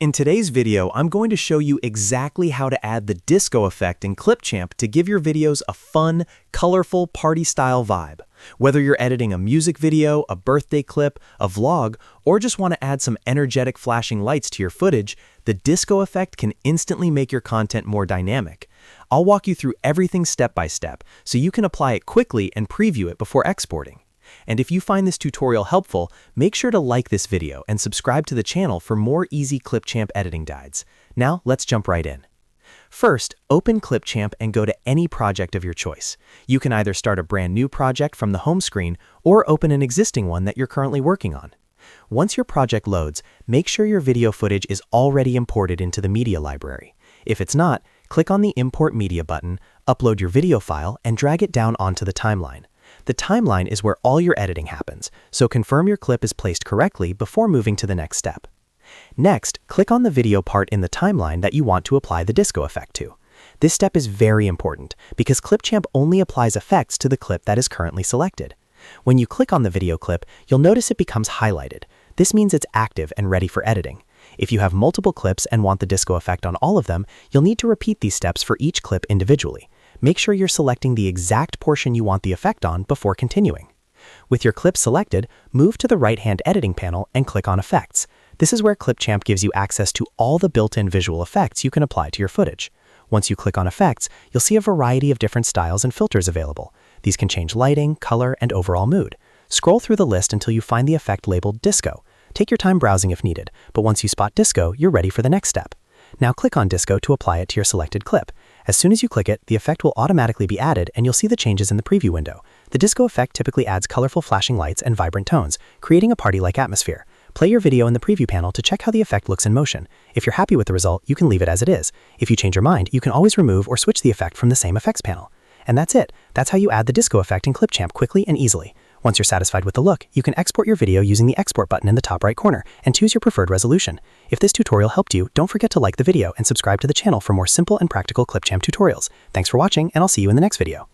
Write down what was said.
In today's video, I'm going to show you exactly how to add the disco effect in Clipchamp to give your videos a fun, colorful, party-style vibe. Whether you're editing a music video, a birthday clip, a vlog, or just want to add some energetic flashing lights to your footage, the disco effect can instantly make your content more dynamic. I'll walk you through everything step by step, so you can apply it quickly and preview it before exporting. And if you find this tutorial helpful, make sure to like this video and subscribe to the channel for more easy Clipchamp editing guides. Now, let's jump right in. First, open Clipchamp and go to any project of your choice. You can either start a brand new project from the home screen or open an existing one that you're currently working on. Once your project loads, make sure your video footage is already imported into the media library. If it's not, click on the Import Media button, upload your video file, and drag it down onto the timeline. The timeline is where all your editing happens, so confirm your clip is placed correctly before moving to the next step. Next, click on the video part in the timeline that you want to apply the disco effect to. This step is very important because Clipchamp only applies effects to the clip that is currently selected. When you click on the video clip, you'll notice it becomes highlighted. This means it's active and ready for editing. If you have multiple clips and want the disco effect on all of them, you'll need to repeat these steps for each clip individually. Make sure you're selecting the exact portion you want the effect on before continuing. With your clip selected, move to the right-hand editing panel and click on Effects. This is where Clipchamp gives you access to all the built-in visual effects you can apply to your footage. Once you click on Effects, you'll see a variety of different styles and filters available. These can change lighting, color, and overall mood. Scroll through the list until you find the effect labeled Disco. Take your time browsing if needed, but once you spot Disco, you're ready for the next step. Now click on Disco to apply it to your selected clip. As soon as you click it, the effect will automatically be added and you'll see the changes in the preview window. The disco effect typically adds colorful flashing lights and vibrant tones, creating a party-like atmosphere. Play your video in the preview panel to check how the effect looks in motion. If you're happy with the result, you can leave it as it is. If you change your mind, you can always remove or switch the effect from the same effects panel. And that's it. That's how you add the disco effect in Clipchamp quickly and easily. Once you're satisfied with the look, you can export your video using the export button in the top right corner and choose your preferred resolution. If this tutorial helped you, don't forget to like the video and subscribe to the channel for more simple and practical Clipchamp tutorials. Thanks for watching, and I'll see you in the next video.